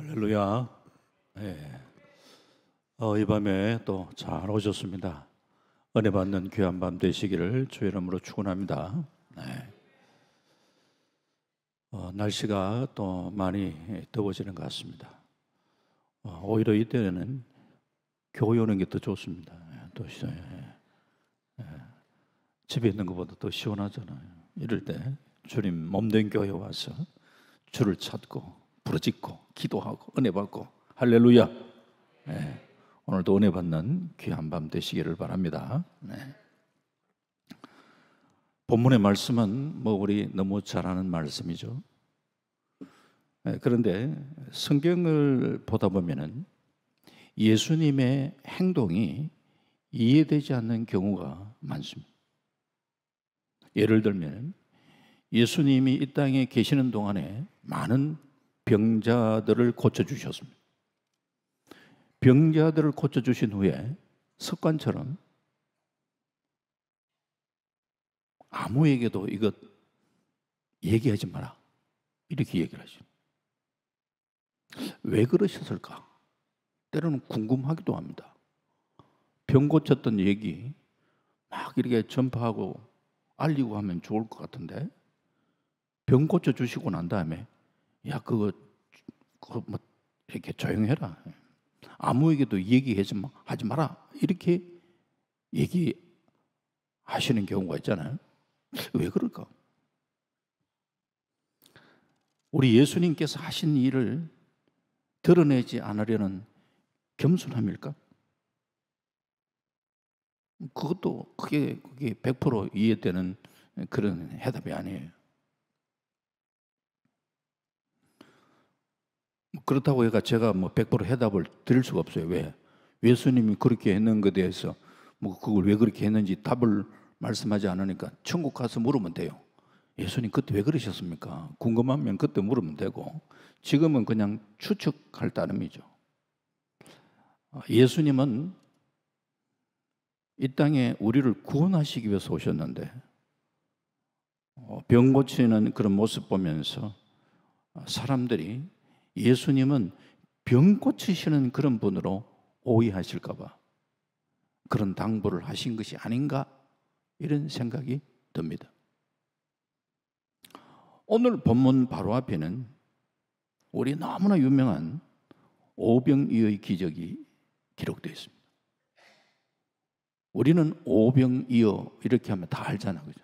할렐루야. 네. 이 밤에 또 잘 오셨습니다. 은혜 받는 귀한 밤 되시기를 주의 이름으로 축원합니다. 네. 날씨가 또 많이 더워지는 것 같습니다. 오히려 이때는 교회 오는 게 더 좋습니다. 또 집에 있는 것보다 더 시원하잖아요. 이럴 때 주님 몸된 교회 와서 주를 찾고 부르짖고 기도하고 은혜 받고 할렐루야. 네. 오늘도 은혜 받는 귀한 밤 되시기를 바랍니다. 네. 본문의 말씀은 우리 너무 잘 아는 말씀이죠. 네. 그런데 성경을 보다 보면은 예수님의 행동이 이해되지 않는 경우가 많습니다. 예를 들면 예수님이 이 땅에 계시는 동안에 많은 병자들을 고쳐주셨습니다. 병자들을 고쳐주신 후에 습관처럼 아무에게도 이것 얘기하지 마라 이렇게 얘기를 하십니다. 왜 그러셨을까? 때로는 궁금하기도 합니다. 병 고쳤던 얘기 막 이렇게 전파하고 알리고 하면 좋을 것 같은데 병 고쳐주시고 난 다음에 야 그거 뭐 이렇게 조용해라, 아무에게도 얘기하지 마라 이렇게 얘기하시는 경우가 있잖아요. 왜 그럴까? 우리 예수님께서 하신 일을 드러내지 않으려는 겸손함일까? 그것도 그게 100% 이해되는 그런 해답이 아니에요. 그렇다고 해가 제가 100% 해답을 드릴 수가 없어요. 왜? 예수님이 그렇게 했는 것에 대해서 그걸 왜 그렇게 했는지 답을 말씀하지 않으니까 천국 가서 물으면 돼요. 예수님 그때 왜 그러셨습니까? 궁금하면 그때 물으면 되고, 지금은 그냥 추측할 따름이죠. 예수님은 이 땅에 우리를 구원하시기 위해서 오셨는데 병 고치는 그런 모습 보면서 사람들이 예수님은 병 고치시는 그런 분으로 오해하실까 봐 그런 당부를 하신 것이 아닌가 이런 생각이 듭니다. 오늘 본문 바로 앞에는 우리 너무나 유명한 오병이어의 기적이 기록되어 있습니다. 우리는 오병이어 이렇게 하면 다 알잖아, 그죠?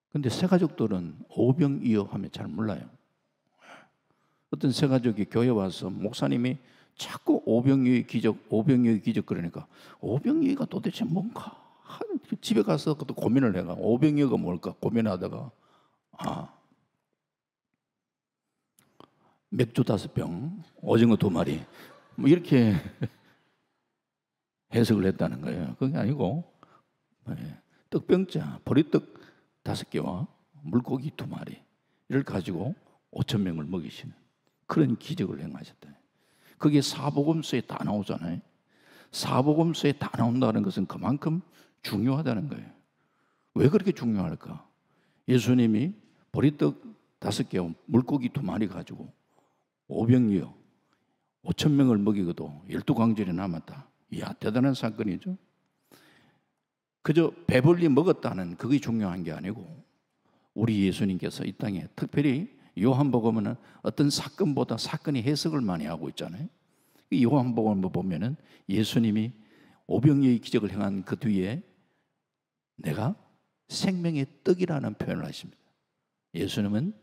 근데 새가족들은 오병이어 하면 잘 몰라요. 어떤 새가족이 교회 와서 목사님이 자꾸 오병이어의 기적 그러니까 오병이어가 도대체 뭔가 집에 가서 또 고민을 해가 오병이어가 뭘까 고민하다가 맥주 5병, 오징어 2마리 이렇게 해석을 했다는 거예요. 그게 아니고 떡병자, 보리떡 5개와 물고기 2마리 이를 가지고 5,000명을 먹이시는 그런 기적을 행하셨다. 그게 사복음서에 다 나오잖아요. 사복음서에 다 나온다는 것은 그만큼 중요하다는 거예요. 왜 그렇게 중요할까? 예수님이 보리떡 5개와 물고기 2마리 가지고 오병이어 5,000명을 먹이고도 12광절이 남았다. 이야, 대단한 사건이죠. 그저 배불리 먹었다는 그게 중요한 게 아니고 우리 예수님께서 이 땅에 특별히 요한복음은 어떤 사건보다 사건이 해석을 많이 하고 있잖아요. 이 요한복음을 보면은 예수님이 오병이어의 기적을 행한 그 뒤에 내가 생명의 떡이라는 표현을 하십니다. 예수님은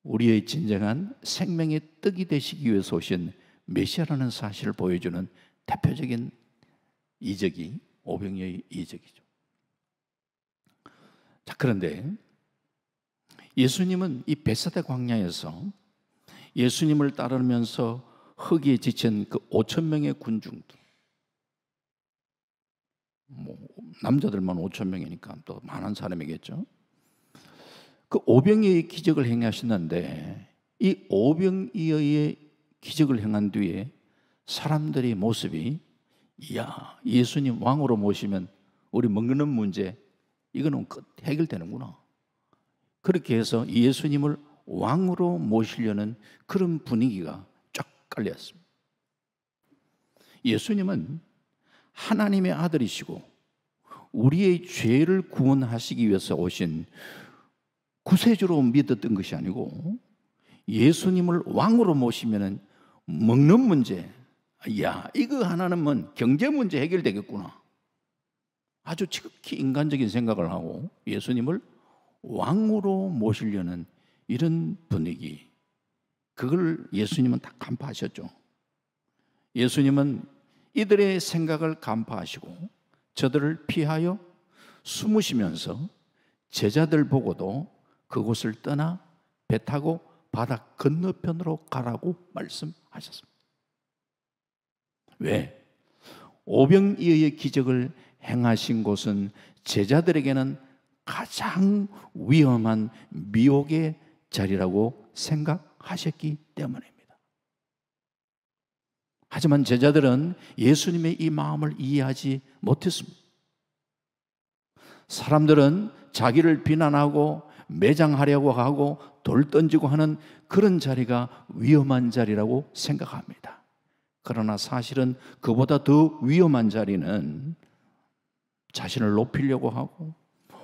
우리의 진정한 생명의 떡이 되시기 위해서 오신 메시아라는 사실을 보여주는 대표적인 이적이 오병이어의 이적이죠. 자, 그런데 예수님은 이 벳사다 광야에서 예수님을 따르면서 허기에 지친 그 5,000명의 군중들, 남자들만 5,000명이니까 또 많은 사람이겠죠. 그 오병이어의 기적을 행하셨는데 이 오병이어의 기적을 행한 뒤에 사람들의 모습이 이야, 예수님 왕으로 모시면 우리 먹는 문제 이거는 해결되는구나. 그렇게 해서 예수님을 왕으로 모시려는 그런 분위기가 쫙 깔렸습니다. 예수님은 하나님의 아들이시고 우리의 죄를 구원하시기 위해서 오신 구세주로 믿었던 것이 아니고, 예수님을 왕으로 모시면 먹는 문제, 야, 이거 하나는 뭐 경제 문제 해결되겠구나, 아주 지극히 인간적인 생각을 하고 예수님을 왕으로 모시려는 이런 분위기, 그걸 예수님은 다 간파하셨죠. 예수님은 이들의 생각을 간파하시고 저들을 피하여 숨으시면서 제자들 보고도 그곳을 떠나 배 타고 바다 건너편으로 가라고 말씀하셨습니다. 왜? 오병이어의 기적을 행하신 곳은 제자들에게는 가장 위험한 미혹의 자리라고 생각하셨기 때문입니다. 하지만 제자들은 예수님의 이 마음을 이해하지 못했습니다. 사람들은 자기를 비난하고 매장하려고 하고 돌 던지고 하는 그런 자리가 위험한 자리라고 생각합니다. 그러나 사실은 그보다 더 위험한 자리는 자신을 높이려고 하고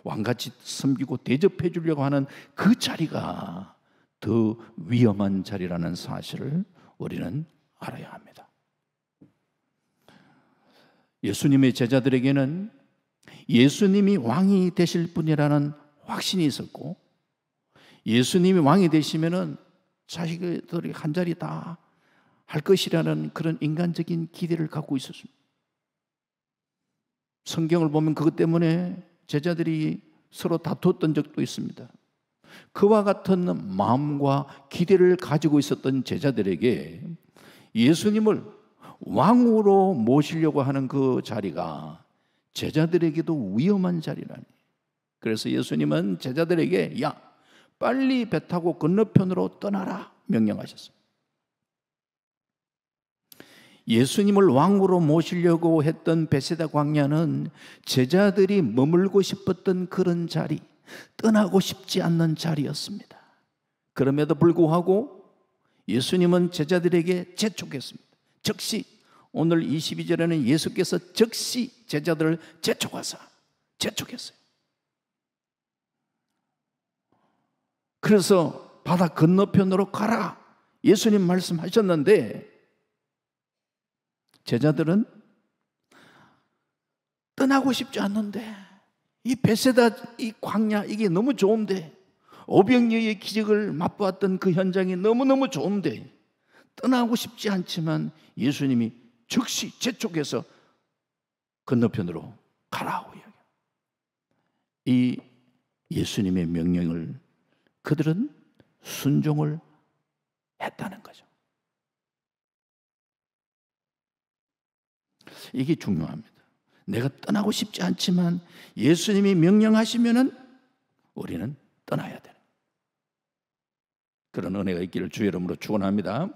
왕같이 섬기고 대접해 주려고 하는 그 자리가 더 위험한 자리라는 사실을 우리는 알아야 합니다. 예수님의 제자들에게는 예수님이 왕이 되실 분이라는 확신이 있었고, 예수님이 왕이 되시면은 자식들이 한 자리 다 할 것이라는 그런 인간적인 기대를 갖고 있었습니다. 성경을 보면 그것 때문에 제자들이 서로 다투었던 적도 있습니다. 그와 같은 마음과 기대를 가지고 있었던 제자들에게 예수님을 왕으로 모시려고 하는 그 자리가 제자들에게도 위험한 자리라니. 그래서 예수님은 제자들에게 야, 빨리 배 타고 건너편으로 떠나라 명령하셨습니다. 예수님을 왕으로 모시려고 했던 베세다 광야는 제자들이 머물고 싶었던 그런 자리, 떠나고 싶지 않는 자리였습니다. 그럼에도 불구하고 예수님은 제자들에게 재촉했습니다. 즉시, 오늘 22절에는 예수께서 즉시 제자들을 재촉했어요. 그래서 바다 건너편으로 가라 예수님 말씀하셨는데, 제자들은 떠나고 싶지 않는데, 이 베세다 이 광야 이게 너무 좋은데, 오병이어의 기적을 맛보았던 그 현장이 너무너무 좋은데 떠나고 싶지 않지만 예수님이 즉시 재촉해서 건너편으로 가라고 이야기해요. 이 예수님의 명령을 그들은 순종을 했다는 거죠. 이게 중요합니다. 내가 떠나고 싶지 않지만 예수님이 명령하시면은 우리는 떠나야 되는 그런 은혜가 있기를 주의 이름으로 축원합니다.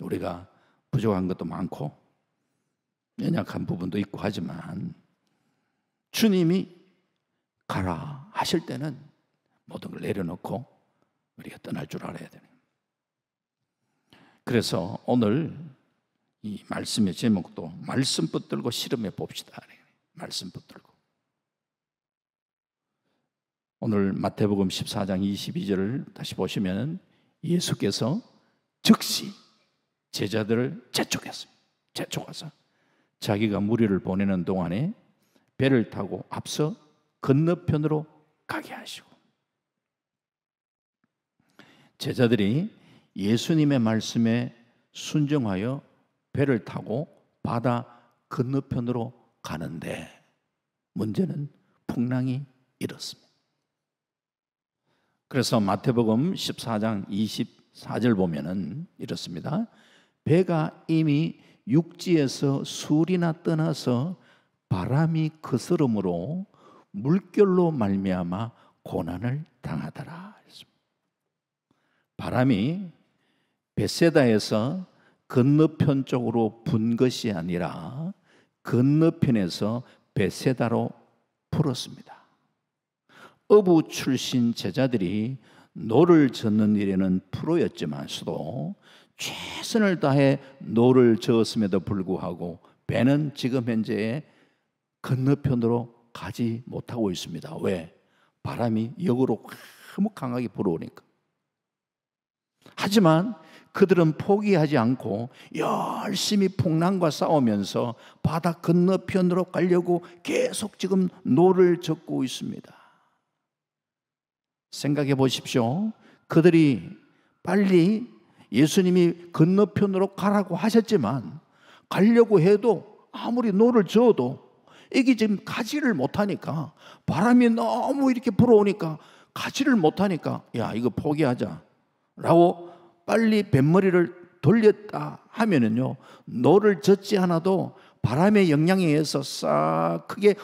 우리가 부족한 것도 많고 연약한 부분도 있고 하지만 주님이 가라 하실 때는 모든 걸 내려놓고 우리가 떠날 줄 알아야 되는. 그래서 오늘 이 말씀의 제목도 말씀 붙들고 실험해 봅시다. 말씀 붙들고. 오늘 마태복음 14장 22절을 다시 보시면 예수께서 즉시 제자들을 재촉했습니다. 재촉해서 자기가 무리를 보내는 동안에 배를 타고 앞서 건너편으로 가게 하시고, 제자들이 예수님의 말씀에 순종하여 배를 타고 바다 건너편으로 가는데 문제는 풍랑이 일었습니다. 그래서 마태복음 14장 24절 보면은 이렇습니다. 배가 이미 육지에서 술이나 떠나서 바람이 거스름으로 물결로 말미암아 고난을 당하더라. 바람이 베세다에서 건너편 쪽으로 분 것이 아니라 건너편에서 베세다로 불었습니다. 어부 출신 제자들이 노를 젓는 일에는 프로였지만서도 최선을 다해 노를 저었음에도 불구하고 배는 지금 현재 건너편으로 가지 못하고 있습니다. 왜? 바람이 역으로 너무 강하게 불어오니까. 하지만 그들은 포기하지 않고 열심히 풍랑과 싸우면서 바다 건너편으로 가려고 계속 지금 노를 젓고 있습니다. 생각해 보십시오. 그들이 빨리 예수님이 건너편으로 가라고 하셨지만 가려고 해도 아무리 노를 저어도 이게 지금 가지를 못하니까, 바람이 너무 이렇게 불어오니까 가지를 못하니까 야, 이거 포기하자 라고 빨리 뱃머리를 돌렸다 하면은요, 노를 젓지 않아도 바람의 영향에 의해서 싹 크게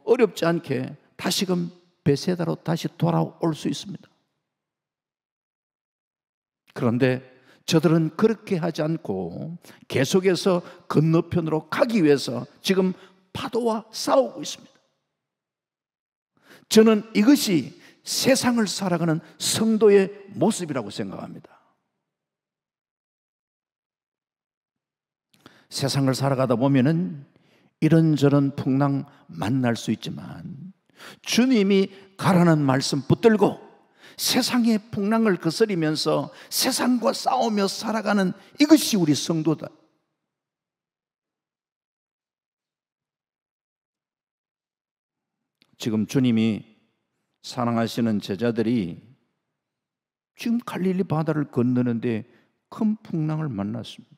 어렵지 않게 다시금 베세다로 다시 돌아올 수 있습니다. 그런데 저들은 그렇게 하지 않고 계속해서 건너편으로 가기 위해서 지금 파도와 싸우고 있습니다. 저는 이것이 세상을 살아가는 성도의 모습이라고 생각합니다. 세상을 살아가다 보면은 이런저런 풍랑 만날 수 있지만 주님이 가라는 말씀 붙들고 세상의 풍랑을 거스리면서 세상과 싸우며 살아가는 이것이 우리 성도다. 지금 주님이 사랑하시는 제자들이 지금 갈릴리 바다를 건너는데 큰 풍랑을 만났습니다.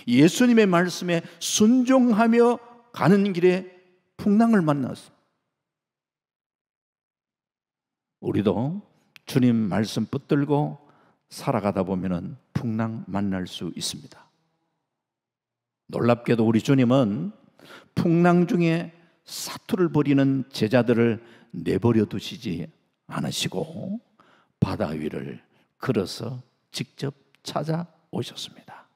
예수님의 말씀에 순종하며 가는 길에 풍랑을 만났습니다. 우리도 주님 말씀 붙들고 살아가다 보면 풍랑 만날 수 있습니다. 놀랍게도 우리 주님은 풍랑 중에 사투를 벌이는 제자들을 내버려 두시지 않으시고 바다 위를 걸어서 직접 찾아오셨습니다.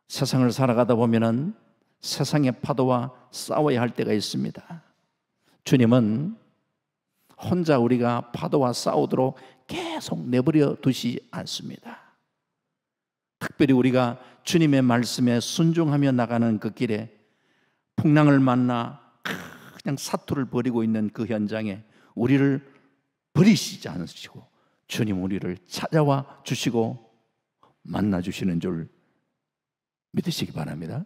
세상을 살아가다 보면 세상의 파도와 싸워야 할 때가 있습니다. 주님은 혼자 우리가 파도와 싸우도록 계속 내버려 두시지 않습니다. 특별히 우리가 주님의 말씀에 순종하며 나가는 그 길에 풍랑을 만나 그냥 사투를 벌이고 있는 그 현장에 우리를 버리시지 않으시고 주님 우리를 찾아와 주시고 만나 주시는 줄 믿으시기 바랍니다.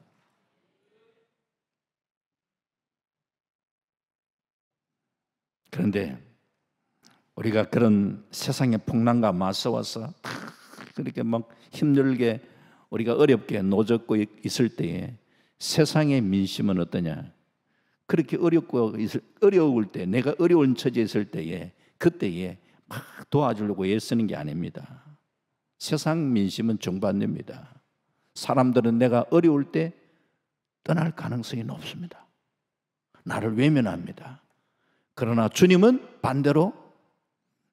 그런데 우리가 그런 세상의 풍랑과 맞서와서 그렇게 막 힘들게 우리가 어렵게 노젓고 있을 때에 세상의 민심은 어떠냐? 그렇게 어려울 때, 내가 어려운 처지에 있을 때에 그때에 막 도와주려고 애쓰는 게 아닙니다. 세상 민심은 정반대입니다. 사람들은 내가 어려울 때 떠날 가능성이 높습니다. 나를 외면합니다. 그러나 주님은 반대로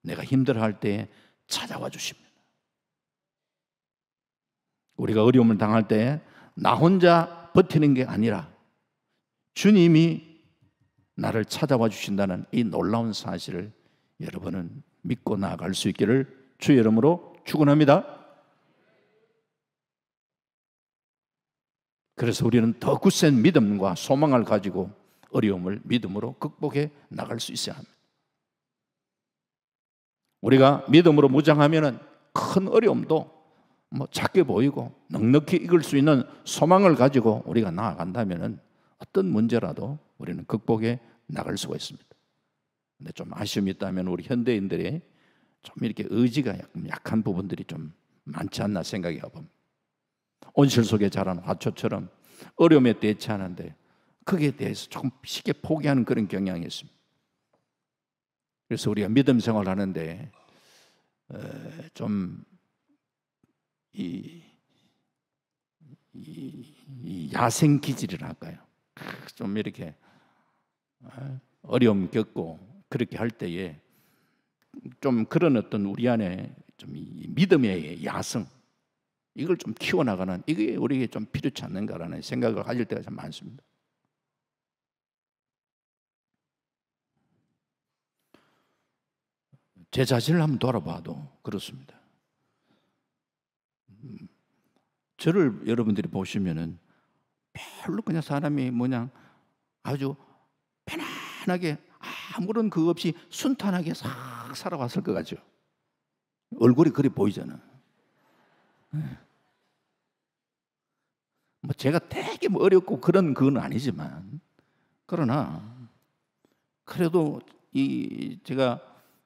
내가 힘들어할 때 찾아와 주십니다. 우리가 어려움을 당할 때 나 혼자 버티는 게 아니라 주님이 나를 찾아와 주신다는 이 놀라운 사실을 여러분은 믿고 나아갈 수 있기를 주의 이름으로 축원합니다. 그래서 우리는 더 굳센 믿음과 소망을 가지고 어려움을 믿음으로 극복해 나갈 수 있어야 합니다. 우리가 믿음으로 무장하면 큰 어려움도 작게 보이고 넉넉히 이길 수 있는 소망을 가지고 우리가 나아간다면 어떤 문제라도 우리는 극복해 나갈 수가 있습니다. 근데 좀 아쉬움이 있다면 우리 현대인들의 좀 이렇게 의지가 약한 부분들이 좀 많지 않나 생각해 봅니다. 온실 속에 자란 화초처럼 어려움에 대처하는데 거기에 대해서 조금 쉽게 포기하는 그런 경향이 있습니다. 그래서 우리가 믿음 생활을 하는데 좀 이 야생 기질이라 할까요? 좀 이렇게 어려움 겪고 그렇게 할 때에 좀 그런 어떤 우리 안에 좀 믿음의 야성, 이걸 좀 키워나가는, 이게 우리에게 좀 필요치 않는가라는 생각을 가질 때가 참 많습니다. 제 자신을 한번 돌아봐도 그렇습니다. 저를 여러분들이 보시면은 별로 그냥 사람이 뭐냐 아주 편안하게 아무런 그 없이 순탄하게 싹 살아왔을 것 같죠. 얼굴이 그리 보이잖아. 뭐 제가 되게 뭐 어렵고 그런 건 아니지만, 그러나 그래도 제가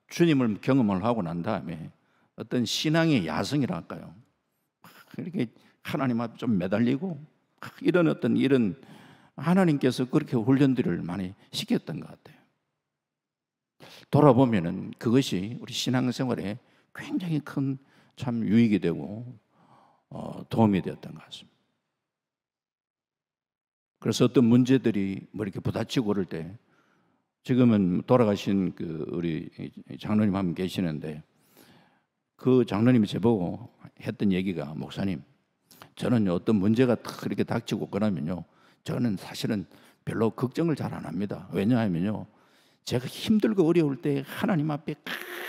주님을 경험을 하고 난 다음에 어떤 신앙의 야성이라 할까요? 이렇게 하나님 앞에 좀 매달리고 이런 하나님께서 그렇게 훈련들을 많이 시켰던 것 같아요. 돌아보면은 그것이 우리 신앙생활에 굉장히 큰 참 유익이 되고 도움이 되었던 것 같습니다. 그래서 어떤 문제들이 뭐 이렇게 부딪히고 그럴 때, 지금은 돌아가신 그 우리 장로님 한 분 계시는데, 그 장로님이 저보고 했던 얘기가, 목사님, 저는 어떤 문제가 이렇게 닥치고 그러면요, 저는 사실은 별로 걱정을 잘 안 합니다. 왜냐하면요, 제가 힘들고 어려울 때 하나님 앞에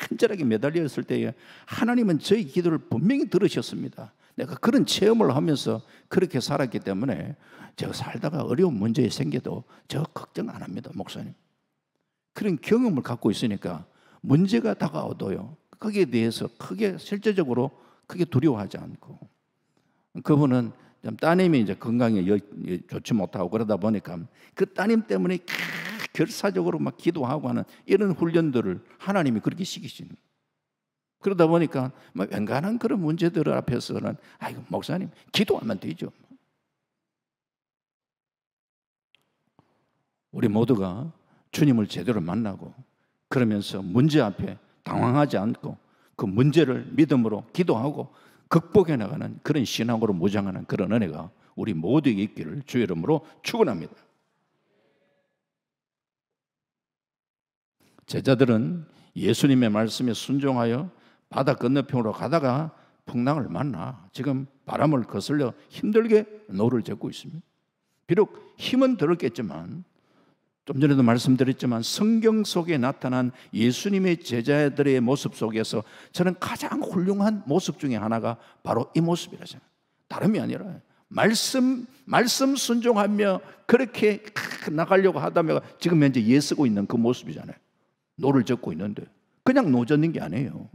간절하게 매달렸을 때에 하나님은 저희 기도를 분명히 들으셨습니다. 내가 그런 체험을 하면서 그렇게 살았기 때문에 제가 살다가 어려운 문제 생겨도 저 걱정 안 합니다, 목사님. 그런 경험을 갖고 있으니까 문제가 다가와도요, 거기에 대해서 크게 실제적으로 크게 두려워하지 않고, 그분은 따님이 이제 건강이 좋지 못하고 그러다 보니까 그 따님 때문에 결사적으로 막 기도하고 하는 이런 훈련들을 하나님이 그렇게 시키시는. 그러다 보니까 막 웬간한 그런 문제들 앞에서는 아이고 목사님 기도하면 되죠. 우리 모두가 주님을 제대로 만나고 그러면서 문제 앞에 당황하지 않고 그 문제를 믿음으로 기도하고 극복해 나가는 그런 신앙으로 무장하는 그런 은혜가 우리 모두에게 있기를 주의 이름으로 축원합니다. 제자들은 예수님의 말씀에 순종하여 바다 건너편으로 가다가 풍랑을 만나 지금 바람을 거슬려 힘들게 노를 젓고 있습니다. 비록 힘은 들었겠지만, 좀 전에도 말씀드렸지만 성경 속에 나타난 예수님의 제자들의 모습 속에서 저는 가장 훌륭한 모습 중에 하나가 바로 이 모습이라서, 다름이 아니라 말씀 순종하며 그렇게 나가려고 하다가 지금 현재 예쓰고 있는 그 모습이잖아요. 노를 젓고 있는데 그냥 노 젓는 게 아니에요.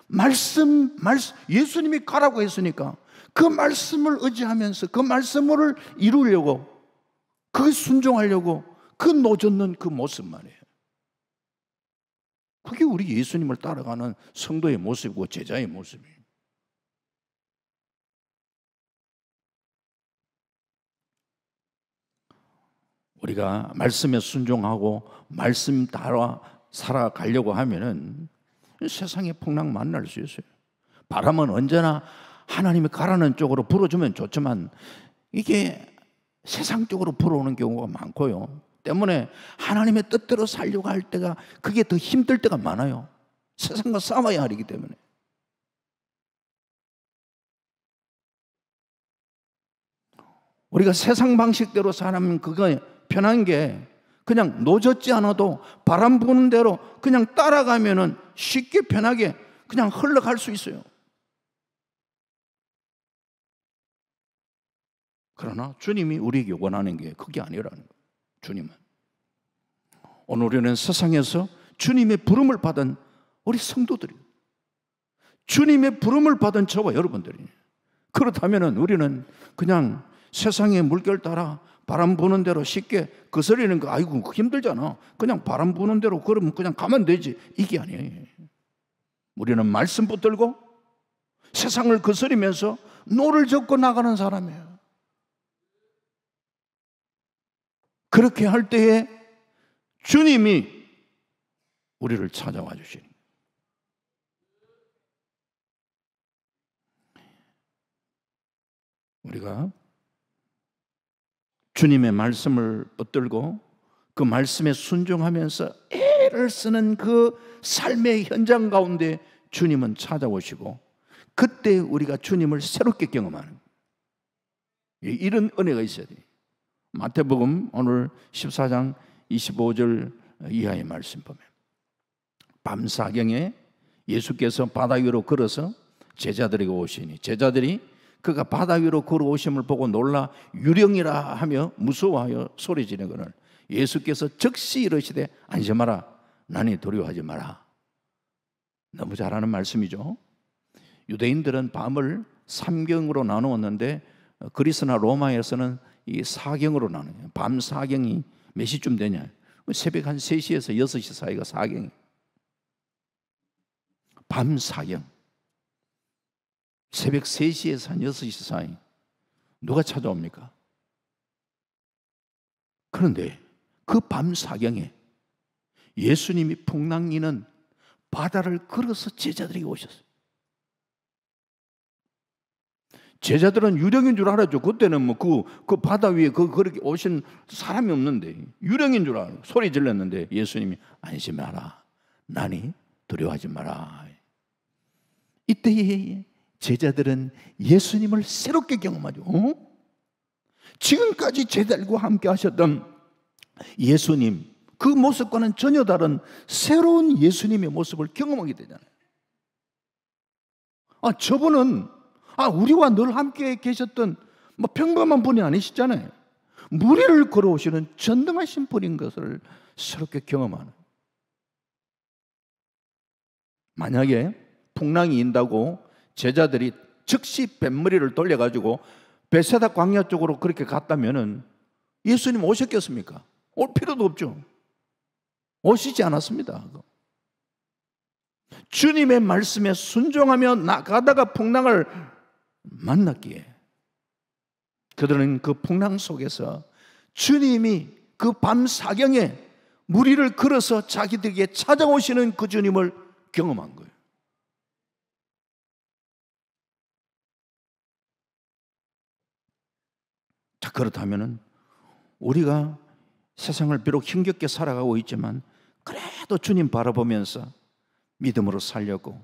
말씀 예수님이 가라고 했으니까 그 말씀을 의지하면서 그 말씀을 이루려고, 그 순종하려고 그 노 젓는 그 모습 말이에요. 그게 우리 예수님을 따라가는 성도의 모습이고 제자의 모습이에요. 우리가 말씀에 순종하고 말씀 따라 살아가려고 하면은 세상에 풍랑 만날 수 있어요. 바람은 언제나 하나님이 가라는 쪽으로 불어주면 좋지만 이게 세상 쪽으로 불어오는 경우가 많고요. 때문에 하나님의 뜻대로 살려고 할 때가 그게 더 힘들 때가 많아요. 세상과 싸워야 하기 때문에. 우리가 세상 방식대로 살면 그거 편한 게, 그냥 노젓지 않아도 바람 부는 대로 그냥 따라가면은 쉽게 편하게 그냥 흘러갈 수 있어요. 그러나 주님이 우리에게 원하는 게 그게 아니라는 거예요. 주님은 오늘 우리는 세상에서 주님의 부름을 받은 우리 성도들이, 주님의 부름을 받은 저와 여러분들이, 그렇다면 우리는 그냥 세상의 물결 따라 바람 부는 대로 쉽게 거스리는 거, 아이고 힘들잖아, 그냥 바람 부는 대로 그러면 그냥 가면 되지, 이게 아니에요. 우리는 말씀 붙들고 세상을 거스리면서 노를 젓고 나가는 사람이에요. 그렇게 할 때에 주님이 우리를 찾아와 주시는, 우리가 주님의 말씀을 붙들고 그 말씀에 순종하면서 애를 쓰는 그 삶의 현장 가운데 주님은 찾아오시고, 그때 우리가 주님을 새롭게 경험하는 이런 은혜가 있어야 돼요. 마태복음 오늘 14장 25절 이하의 말씀 보면, 밤사경에 예수께서 바다 위로 걸어서 제자들에게 오시니 제자들이 그가 바다 위로 걸어오심을 보고 놀라 유령이라 하며 무서워하여 소리 지르거늘 예수께서 즉시 이르시되 안심하라 나니 두려워하지 마라. 너무 잘 아는 말씀이죠. 유대인들은 밤을 삼경으로 나누었는데 그리스나 로마에서는 이 사경으로 나눠요. 밤 사경이 몇 시쯤 되냐? 새벽 한 3시에서 6시 사이가 사경이. 밤 사경. 새벽 3시에서 한 6시 사이. 누가 찾아옵니까? 그런데 그 밤 사경에 예수님이 풍랑이는 바다를 걸어서 제자들에게 오셨어요. 제자들은 유령인 줄 알았죠. 그때는 뭐 그 바다 위에 그렇게 오신 사람이 없는데 유령인 줄 알고 소리 질렀는데 예수님이 안심하라. 나니 두려워하지 마라. 이때에 제자들은 예수님을 새롭게 경험하죠. 지금까지 제자들과 함께 하셨던 예수님, 그 모습과는 전혀 다른 새로운 예수님의 모습을 경험하게 되잖아요. 저분은 우리와 늘 함께 계셨던 뭐 평범한 분이 아니시잖아요. 무리를 걸어오시는 전능하신 분인 것을 새롭게 경험하는. 만약에 풍랑이 인다고 제자들이 즉시 뱃머리를 돌려가지고 베세다 광야 쪽으로 그렇게 갔다면은 예수님 오셨겠습니까? 올 필요도 없죠. 오시지 않았습니다. 주님의 말씀에 순종하며 나가다가 풍랑을 만났기에 그들은 그 풍랑 속에서 주님이 그 밤 사경에 무리를 걸어서 자기들에게 찾아오시는 그 주님을 경험한 거예요. 자, 그렇다면은 우리가 세상을 비록 힘겹게 살아가고 있지만 그래도 주님 바라보면서 믿음으로 살려고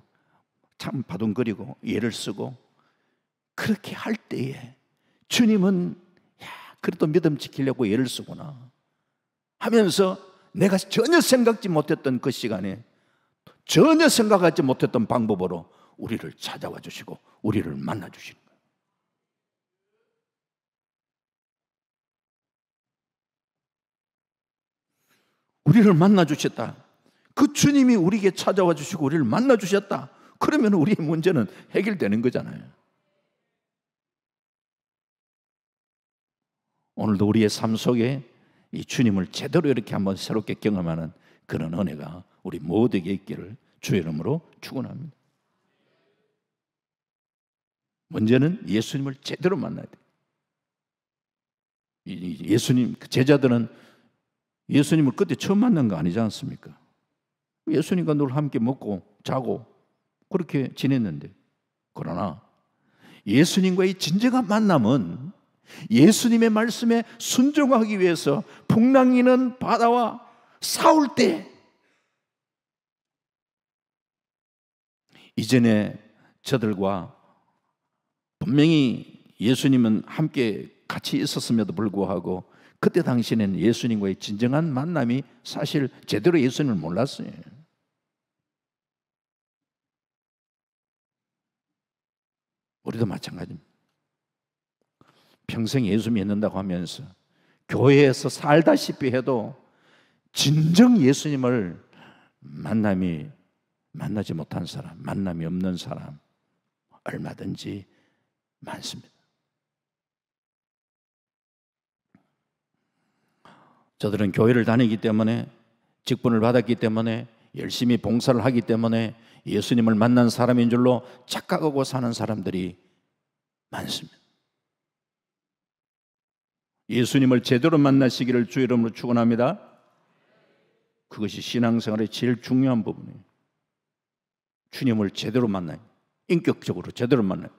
참 바둥거리고 예를 쓰고 그렇게 할 때에 주님은 그래도 믿음 지키려고 예를 쓰구나 하면서 내가 전혀 생각지 못했던 그 시간에 전혀 생각하지 못했던 방법으로 우리를 찾아와 주시고 우리를 만나 주시는 거예요. 우리를 만나 주셨다. 그 주님이 우리에게 찾아와 주시고 우리를 만나 주셨다. 그러면 우리의 문제는 해결되는 거잖아요. 오늘도 우리의 삶 속에 이 주님을 제대로 이렇게 한번 새롭게 경험하는 그런 은혜가 우리 모두에게 있기를 주의 이름으로 축원합니다. 문제는 예수님을 제대로 만나야 돼요. 예수님, 제자들은 예수님을 그때 처음 만난 거 아니지 않습니까? 예수님과 늘 함께 먹고 자고 그렇게 지냈는데, 그러나 예수님과의 진정한 만남은 예수님의 말씀에 순종하기 위해서 풍랑이는 바다와 싸울 때, 이전에 저들과 분명히 예수님은 함께 같이 있었음에도 불구하고 그때 당시에는 예수님과의 진정한 만남이 사실 제대로 예수님을 몰랐어요. 우리도 마찬가지입니다. 평생 예수 믿는다고 하면서 교회에서 살다시피 해도 진정 예수님을 만나지 못한 사람, 만남이 없는 사람 얼마든지 많습니다. 저들은 교회를 다니기 때문에, 직분을 받았기 때문에, 열심히 봉사를 하기 때문에 예수님을 만난 사람인 줄로 착각하고 사는 사람들이 많습니다. 예수님을 제대로 만나시기를 주의 이름으로 축원합니다. 그것이 신앙생활의 제일 중요한 부분이에요. 주님을 제대로 만나요. 인격적으로 제대로 만나요.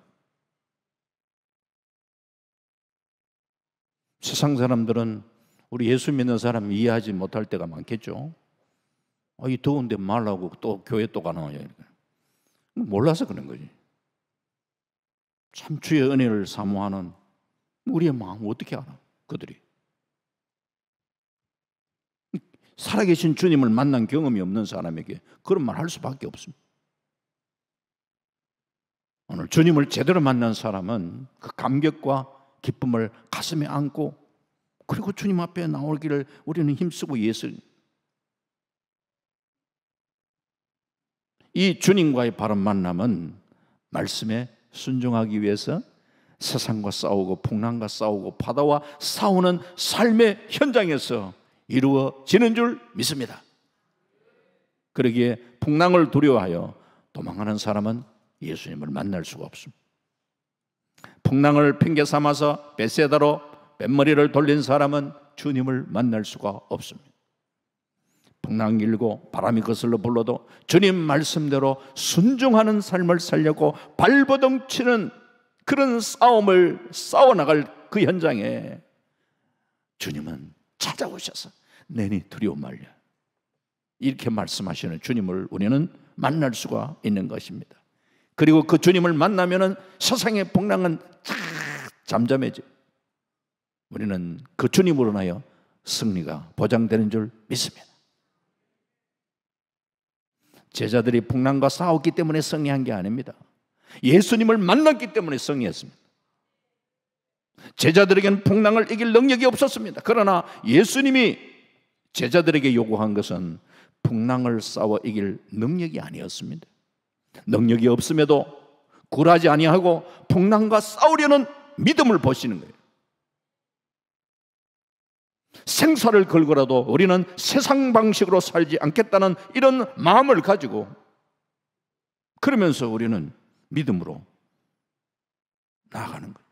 세상 사람들은 우리 예수 믿는 사람 이해하지 못할 때가 많겠죠. 이 더운데 말라고 또 교회 또 가나요? 몰라서 그런 거지. 참 주의 은혜를 사모하는 우리의 마음을 어떻게 알아? 그들이 살아계신 주님을 만난 경험이 없는 사람에게 그런 말 할 수밖에 없습니다. 오늘 주님을 제대로 만난 사람은 그 감격과 기쁨을 가슴에 안고 그리고 주님 앞에 나오기를 우리는 힘쓰고 이 주님과의 바른 만남은 말씀에 순종하기 위해서 세상과 싸우고 풍랑과 싸우고 바다와 싸우는 삶의 현장에서 이루어지는 줄 믿습니다. 그러기에 풍랑을 두려워하여 도망하는 사람은 예수님을 만날 수가 없습니다. 풍랑을 핑계 삼아서 벳세다로 뱃머리를 돌린 사람은 주님을 만날 수가 없습니다. 풍랑 일고 바람이 거슬러 불러도 주님 말씀대로 순종하는 삶을 살려고 발버둥 치는 그런 싸움을 싸워나갈 그 현장에 주님은 찾아오셔서 내니 두려워 말려, 이렇게 말씀하시는 주님을 우리는 만날 수가 있는 것입니다. 그리고 그 주님을 만나면은 세상의 풍랑은 잠잠해져. 우리는 그 주님으로 인하여 승리가 보장되는 줄 믿습니다. 제자들이 풍랑과 싸웠기 때문에 승리한 게 아닙니다. 예수님을 만났기 때문에 승리했습니다. 제자들에게는 풍랑을 이길 능력이 없었습니다. 그러나 예수님이 제자들에게 요구한 것은 풍랑을 싸워 이길 능력이 아니었습니다. 능력이 없음에도 굴하지 아니하고 풍랑과 싸우려는 믿음을 보시는 거예요. 생사를 걸고라도 우리는 세상 방식으로 살지 않겠다는 이런 마음을 가지고, 그러면서 우리는 믿음으로 나아가는 거예요.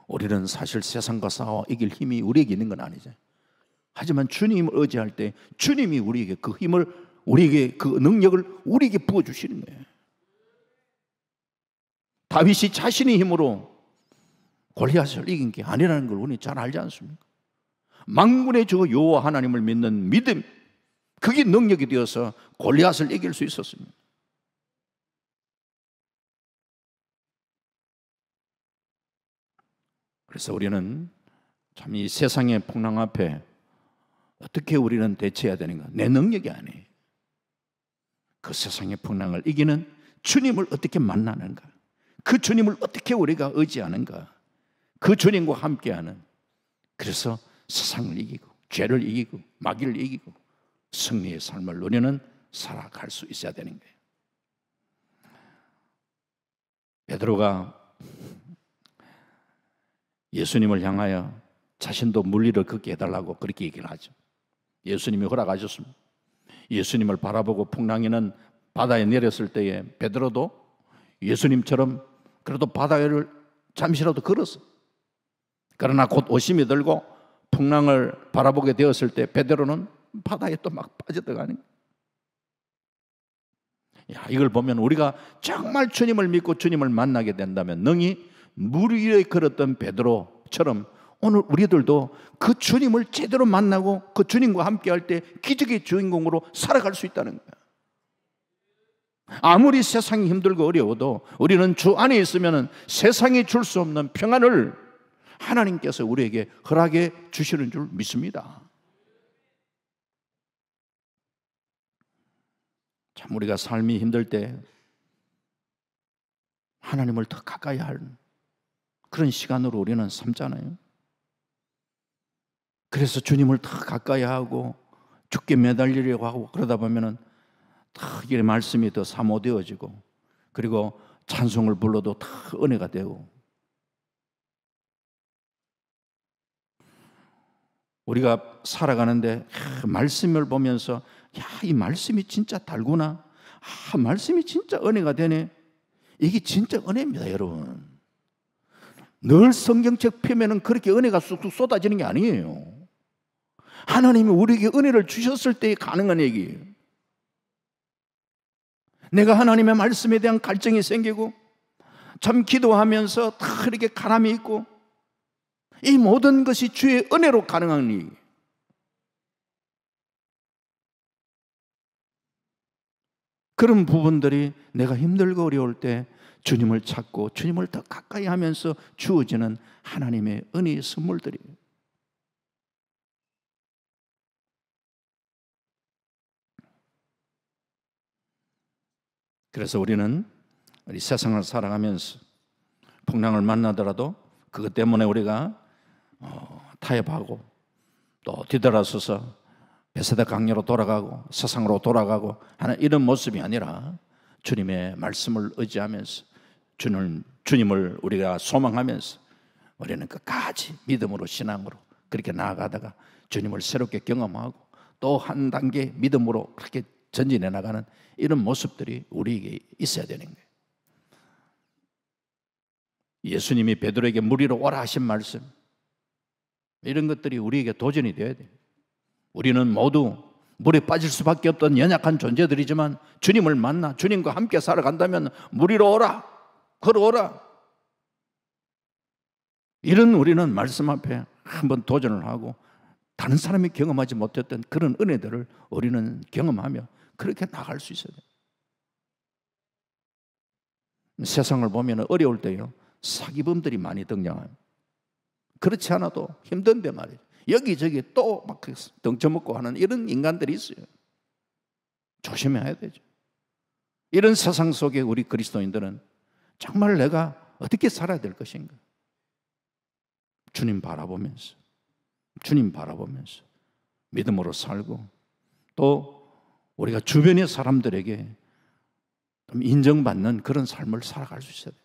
우리는 사실 세상과 싸워 이길 힘이 우리에게 있는 건 아니죠. 하지만 주님을 의지할 때 주님이 우리에게 그 힘을, 우리에게 그 능력을 우리에게 부어주시는 거예요. 다윗이 자신의 힘으로 골리앗을 이긴 게 아니라는 걸 우리 잘 알지 않습니까? 만군의 주 여호와 하나님을 믿는 믿음, 그게 능력이 되어서 골리앗을 이길 수 있었습니다. 그래서 우리는 참 이 세상의 풍랑 앞에 어떻게 우리는 대처해야 되는가? 내 능력이 아니에요. 그 세상의 풍랑을 이기는 주님을 어떻게 만나는가? 그 주님을 어떻게 우리가 의지하는가? 그 주님과 함께하는, 그래서 세상을 이기고 죄를 이기고 마귀를 이기고 승리의 삶을 우리는 살아갈 수 있어야 되는 거예요. 베드로가 예수님을 향하여 자신도 물리를 걷게 해달라고 그렇게 얘기를 하죠. 예수님이 허락하셨습니다. 예수님을 바라보고 풍랑이는 바다에 내렸을 때에 베드로도 예수님처럼 그래도 바다를 잠시라도 걸었어. 그러나 곧 오심이 들고 풍랑을 바라보게 되었을 때 베드로는 바다에 또 막 빠져들어가는 거예요. 야, 이걸 보면 우리가 정말 주님을 믿고 주님을 만나게 된다면 능히 물 위에 걸었던 베드로처럼 오늘 우리들도 그 주님을 제대로 만나고 그 주님과 함께 할 때 기적의 주인공으로 살아갈 수 있다는 거예요. 아무리 세상이 힘들고 어려워도 우리는 주 안에 있으면 세상이 줄 수 없는 평안을 하나님께서 우리에게 허락해 주시는 줄 믿습니다. 참 우리가 삶이 힘들 때 하나님을 더 가까이 할 그런 시간으로 우리는 삼잖아요. 그래서 주님을 더 가까이 하고 죽게 매달리려고 하고 그러다 보면은 더 이 말씀이 더 사모되어지고, 그리고 찬송을 불러도 더 은혜가 되고, 우리가 살아가는데 말씀을 보면서 야, 이 말씀이 진짜 달구나, 말씀이 진짜 은혜가 되네. 이게 진짜 은혜입니다, 여러분. 늘 성경책 펴면은 그렇게 은혜가 쑥쑥 쏟아지는 게 아니에요. 하나님이 우리에게 은혜를 주셨을 때 가능한 얘기예요. 내가 하나님의 말씀에 대한 갈증이 생기고 참 기도하면서 다 이렇게 가람이 있고, 이 모든 것이 주의 은혜로 가능한 일이에요. 그런 부분들이 내가 힘들고 어려울 때 주님을 찾고 주님을 더 가까이 하면서 주어지는 하나님의 은혜의 선물들이에요. 그래서 우리는 우리 세상을 살아가면서 풍랑을 만나더라도 그것 때문에 우리가 타협하고 또 뒤돌아서서 베세다 강야로 돌아가고 세상으로 돌아가고 하는 이런 모습이 아니라 주님의 말씀을 의지하면서 주님을 우리가 소망하면서 우리는 끝까지 믿음으로 신앙으로 그렇게 나아가다가 주님을 새롭게 경험하고 또 한 단계 믿음으로 그렇게 전진해 나가는 이런 모습들이 우리에게 있어야 되는 거예요. 예수님이 베드로에게 물 위로 오라 하신 말씀, 이런 것들이 우리에게 도전이 되어야 돼요. 우리는 모두 물에 빠질 수밖에 없던 연약한 존재들이지만 주님을 만나 주님과 함께 살아간다면 물 위로 오라, 걸어오라, 이런 우리는 말씀 앞에 한번 도전을 하고 다른 사람이 경험하지 못했던 그런 은혜들을 우리는 경험하며 그렇게 나갈 수 있어야 돼요. 세상을 보면 어려울 때요, 사기범들이 많이 등장합니다. 그렇지 않아도 힘든데 말이에요. 여기저기 또 막 덩쳐먹고 하는 이런 인간들이 있어요. 조심해야 되죠. 이런 세상 속에 우리 그리스도인들은 정말 내가 어떻게 살아야 될 것인가? 주님 바라보면서 믿음으로 살고 또 우리가 주변의 사람들에게 좀 인정받는 그런 삶을 살아갈 수 있어야 돼요.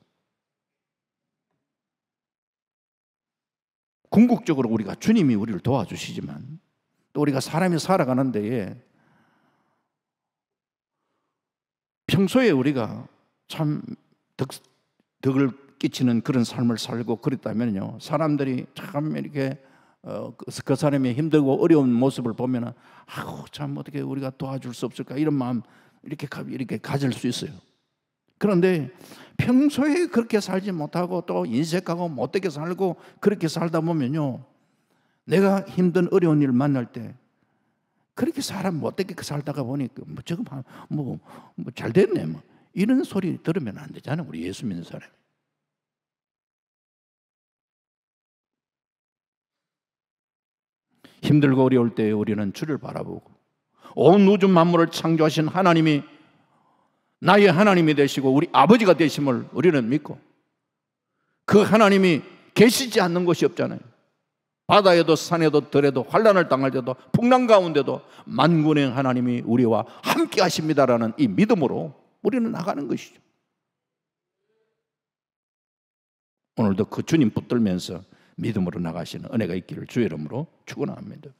궁극적으로 우리가 주님이 우리를 도와주시지만 또 우리가 사람이 살아가는 데에 평소에 우리가 참 덕을 끼치는 그런 삶을 살고 그랬다면요, 사람들이 참 이렇게 그 사람의 힘들고 어려운 모습을 보면 참 어떻게 우리가 도와줄 수 없을까 이런 마음 이렇게 가질 수 있어요. 그런데 평소에 그렇게 살지 못하고 또 인색하고 못되게 살고 그렇게 살다 보면요, 내가 힘든 어려운 일을 만날 때 그렇게 사람 못되게 살다가 보니까 저거 잘 됐네 이런 소리 들으면 안 되잖아요. 우리 예수 믿는 사람이. 힘들고 어려울 때 우리는 주를 바라보고 온 우주 만물을 창조하신 하나님이 나의 하나님이 되시고 우리 아버지가 되심을 우리는 믿고, 그 하나님이 계시지 않는 곳이 없잖아요. 바다에도 산에도 들에도 환난을 당할 때도 풍랑 가운데도 만군의 하나님이 우리와 함께 하십니다라는 이 믿음으로 우리는 나가는 것이죠. 오늘도 그 주님 붙들면서 믿음으로 나가시는 은혜가 있기를 주의 이름으로 축원합니다.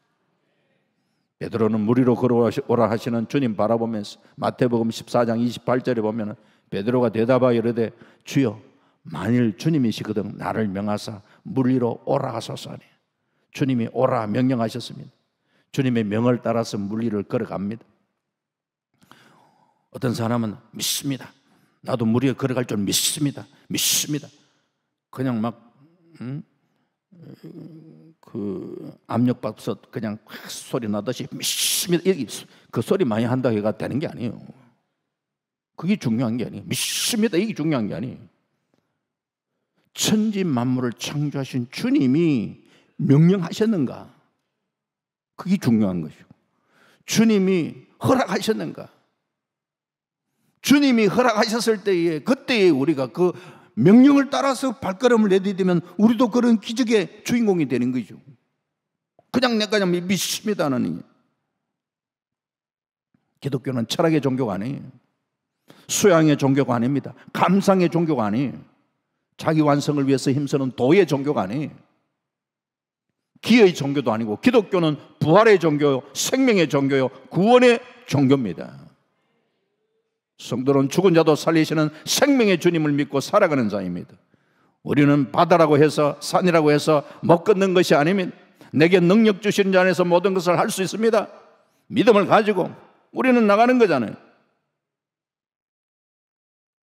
베드로는 물 위로 걸어오라 하시는 주님 바라보면서 마태복음 14장 28절에 보면 베드로가 대답하여 이르되 주여 만일 주님이시거든 나를 명하사 물 위로 오라 하소서니. 주님이 오라 명령하셨습니다. 주님의 명을 따라서 물 위를 걸어갑니다. 어떤 사람은 믿습니다. 나도 물 위에 걸어갈 줄 믿습니다. 그냥 막 그 압력밥솥 그냥 소리 나듯이 믿습니다. 그 소리 많이 한다고 해가 되는 게 아니에요. 그게 중요한 게 아니에요. 믿습니다. 이게 중요한 게 아니에요. 천지 만물을 창조하신 주님이 명령하셨는가? 그게 중요한 것이고, 주님이 허락하셨는가? 주님이 허락하셨을 때에 그때에 우리가 그 명령을 따라서 발걸음을 내디디면 우리도 그런 기적의 주인공이 되는 거죠. 그냥 내가 믿습니다 하는. 기독교는 철학의 종교가 아니에요. 수양의 종교가 아닙니다. 감상의 종교가 아니에요. 자기 완성을 위해서 힘쓰는 도의 종교가 아니에요. 기의 종교도 아니고 기독교는 부활의 종교요, 생명의 종교요, 구원의 종교입니다. 성도는 죽은 자도 살리시는 생명의 주님을 믿고 살아가는 자입니다. 우리는 바다라고 해서 산이라고 해서 못 걷는 것이 아닙니다. 내게 능력 주시는 자 안에서 모든 것을 할 수 있습니다. 믿음을 가지고 우리는 나가는 거잖아요.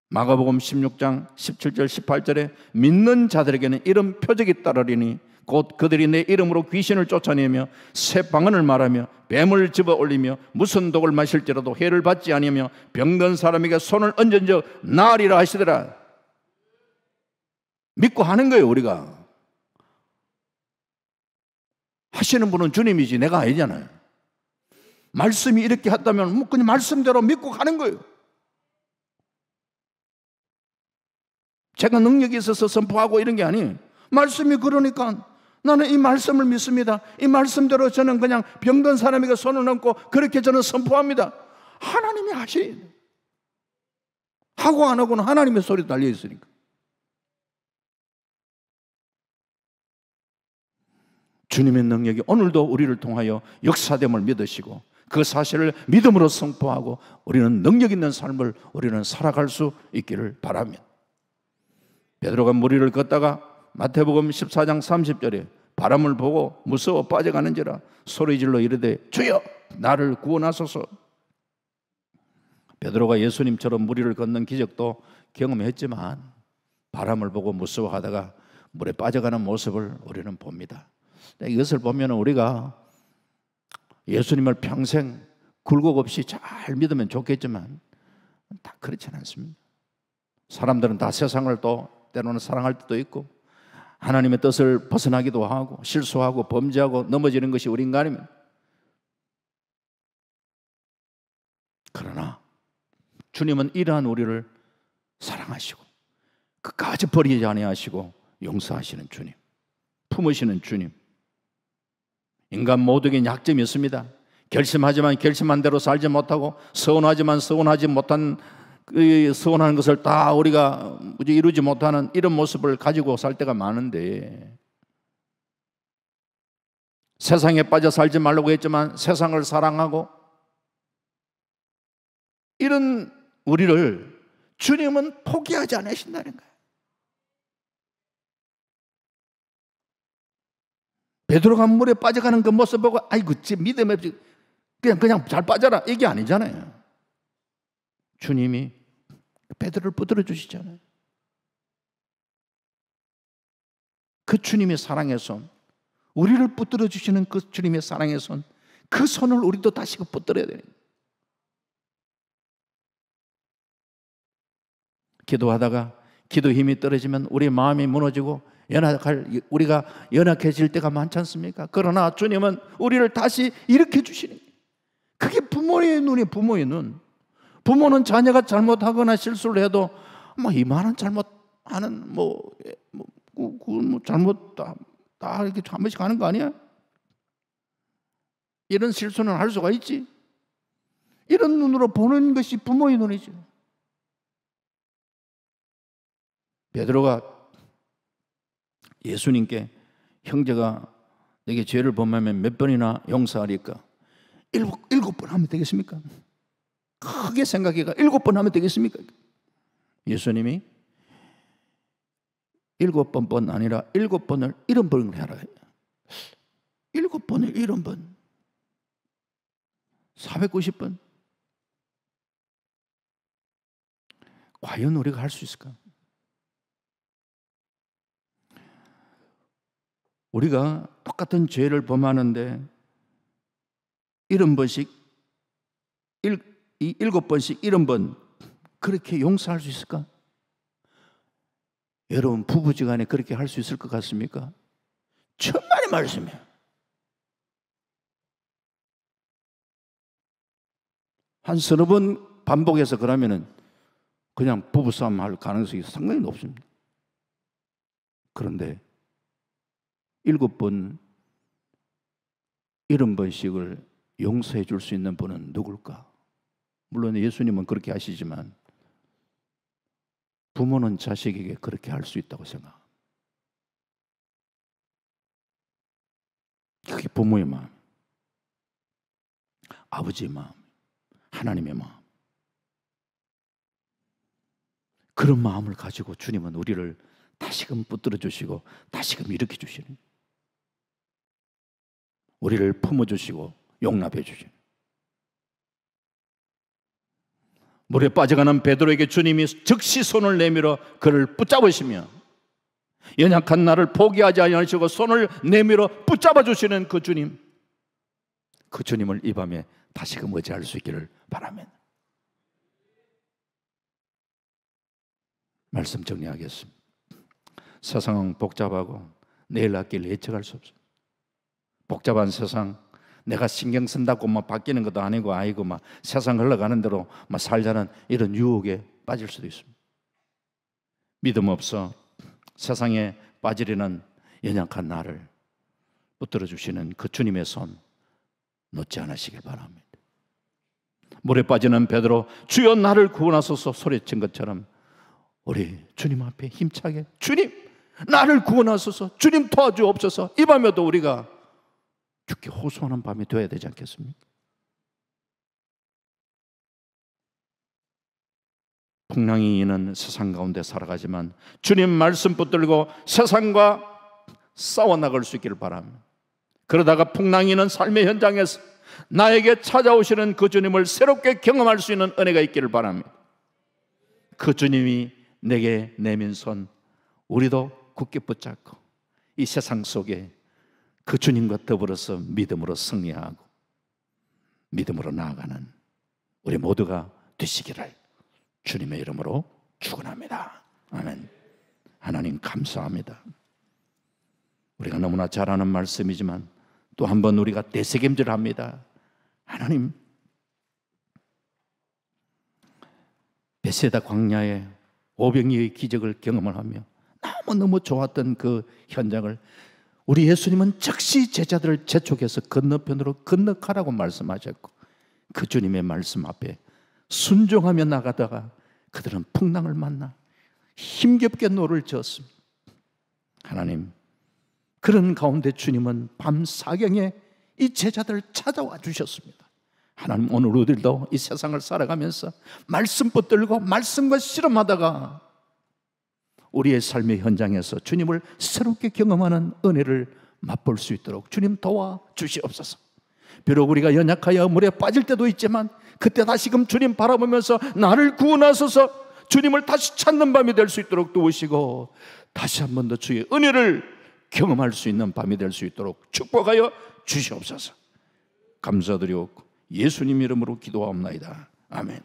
마가복음 16장 17절 18절에 믿는 자들에게는 이런 표적이 따르리니 곧 그들이 내 이름으로 귀신을 쫓아내며 새 방언을 말하며 뱀을 집어 올리며 무슨 독을 마실지라도 해를 받지 아니하며 병든 사람에게 손을 얹은 적 나으리라 하시더라. 믿고 하는 거예요. 우리가 하시는 분은 주님이지 내가 아니잖아요. 말씀이 이렇게 했다면 그냥 말씀대로 믿고 가는 거예요. 제가 능력이 있어서 선포하고 이런 게 아니에요. 말씀이 그러니까 나는 이 말씀을 믿습니다. 이 말씀대로 저는 그냥 병든 사람에게 손을 얹고 그렇게 저는 선포합니다. 하나님이 하셔야 돼요. 하고 안 하고는 하나님의 소리 달려 있으니까. 주님의 능력이 오늘도 우리를 통하여 역사됨을 믿으시고 그 사실을 믿음으로 선포하고 우리는 능력 있는 삶을 우리는 살아갈 수 있기를 바랍니다. 베드로가 무리를 걷다가 마태복음 14장 30절에 바람을 보고 무서워 빠져가는지라 소리질러 이르되 주여 나를 구원하소서. 베드로가 예수님처럼 무리를 걷는 기적도 경험했지만 바람을 보고 무서워하다가 물에 빠져가는 모습을 우리는 봅니다. 이것을 보면 우리가 예수님을 평생 굴곡 없이 잘 믿으면 좋겠지만 다 그렇지는 않습니다. 사람들은 다 세상을 또 때로는 사랑할 때도 있고 하나님의 뜻을 벗어나기도 하고 실수하고 범죄하고 넘어지는 것이 우리 인간입니다. 그러나 주님은 이러한 우리를 사랑하시고 끝까지 버리지 아니하시고 용서하시는 주님, 품으시는 주님. 인간 모두에게 약점이 있습니다. 결심하지만 결심한 대로 살지 못하고 서운하지만 서운하지 못한 서운한 것을 다 우리가 이루지 못하는 이런 모습을 가지고 살 때가 많은데 세상에 빠져 살지 말라고 했지만 세상을 사랑하고 이런 우리를 주님은 포기하지 않으신다는 거예요. 베드로가 물에 빠져가는 그 모습 보고 아이고 믿음 없이 그냥 잘 빠져라 이게 아니잖아요. 주님이 베드로를 붙들어 주시잖아요. 그 주님의 사랑의 손, 우리를 붙들어 주시는 그 주님의 사랑의 손, 그 손을 우리도 다시 붙들어야 돼요. 기도하다가 기도 힘이 떨어지면 우리 마음이 무너지고 우리가 연약해질 때가 많지 않습니까? 그러나 주님은 우리를 다시 일으켜 주시는 거예요. 그게 부모의 눈이 부모의 눈. 부모는 자녀가 잘못하거나 실수를 해도 이만한 잘못하는 잘못 다 이렇게 한 번씩 하는 거 아니야? 이런 실수는 할 수가 있지. 이런 눈으로 보는 것이 부모의 눈이죠. 베드로가 예수님께 형제가 내게 죄를 범하면 몇 번이나 용서하리까? 7번 하면 되겠습니까? 크게 생각해가 7번 하면 되겠습니까? 예수님이 7번뿐 아니라 7번을 70번을 하라. 7번을 70번 490번 과연 우리가 할 수 있을까? 우리가 똑같은 죄를 범하는데 70번씩 7번씩 70번 그렇게 용서할 수 있을까? 여러분 부부지간에 그렇게 할 수 있을 것 같습니까? 천만의 말씀이에요. 한 서너 번 반복해서 그러면은 그냥 부부싸움 할 가능성이 상당히 높습니다. 그런데 7번 70번씩을 용서해 줄 수 있는 분은 누굴까? 물론 예수님은 그렇게 하시지만 부모는 자식에게 그렇게 할 수 있다고 생각합니다. 그게 부모의 마음, 아버지의 마음, 하나님의 마음. 그런 마음을 가지고 주님은 우리를 다시금 붙들어 주시고 다시금 일으켜 주시는, 우리를 품어주시고 용납해 주시는. 물에 빠져가는 베드로에게 주님이 즉시 손을 내밀어 그를 붙잡으시며 연약한 나를 포기하지 않으시고 손을 내밀어 붙잡아 주시는 그 주님, 그 주님을 이 밤에 다시금 의지할 수 있기를 바랍니다. 말씀 정리하겠습니다. 세상은 복잡하고 내일 날 길 예측할 수 없어요. 복잡한 세상, 내가 신경 쓴다고 바뀌는 것도 아니고 아이고 세상 흘러가는 대로 살자는 이런 유혹에 빠질 수도 있습니다. 믿음 없어 세상에 빠지려는 연약한 나를 붙들어 주시는 그 주님의 손 놓지 않으시길 바랍니다. 물에 빠지는 베드로 주여 나를 구원하소서 소리친 것처럼 우리 주님 앞에 힘차게 주님 나를 구원하소서, 주님 도와주옵소서, 이 밤에도 우리가 죽게 호소하는 밤이 되어야 되지 않겠습니까? 풍랑이 있는 세상 가운데 살아가지만 주님 말씀 붙들고 세상과 싸워나갈 수 있기를 바랍니다. 그러다가 풍랑이 있는 삶의 현장에서 나에게 찾아오시는 그 주님을 새롭게 경험할 수 있는 은혜가 있기를 바랍니다. 그 주님이 내게 내민 손 우리도 굳게 붙잡고 이 세상 속에 그 주님과 더불어서 믿음으로 승리하고 믿음으로 나아가는 우리 모두가 되시기를 주님의 이름으로 축원합니다. 아멘. 하나님 감사합니다. 우리가 너무나 잘 아는 말씀이지만 또 한 번 우리가 되새김질합니다. 하나님, 베세다 광야의 오병이의 기적을 경험을 하며 너무너무 좋았던 그 현장을 우리 예수님은 즉시 제자들을 재촉해서 건너편으로 건너가라고 말씀하셨고 그 주님의 말씀 앞에 순종하며 나가다가 그들은 풍랑을 만나 힘겹게 노를 저었습니다. 하나님, 그런 가운데 주님은 밤 사경에 이 제자들을 찾아와 주셨습니다. 하나님, 오늘 우리들도 이 세상을 살아가면서 말씀 붙들고 말씀과 씨름하다가 우리의 삶의 현장에서 주님을 새롭게 경험하는 은혜를 맛볼 수 있도록 주님 도와주시옵소서. 비록 우리가 연약하여 물에 빠질 때도 있지만 그때 다시금 주님 바라보면서 나를 구원하소서, 주님을 다시 찾는 밤이 될 수 있도록 도우시고 다시 한 번 더 주의 은혜를 경험할 수 있는 밤이 될 수 있도록 축복하여 주시옵소서. 감사드리옵고 예수님 이름으로 기도하옵나이다. 아멘.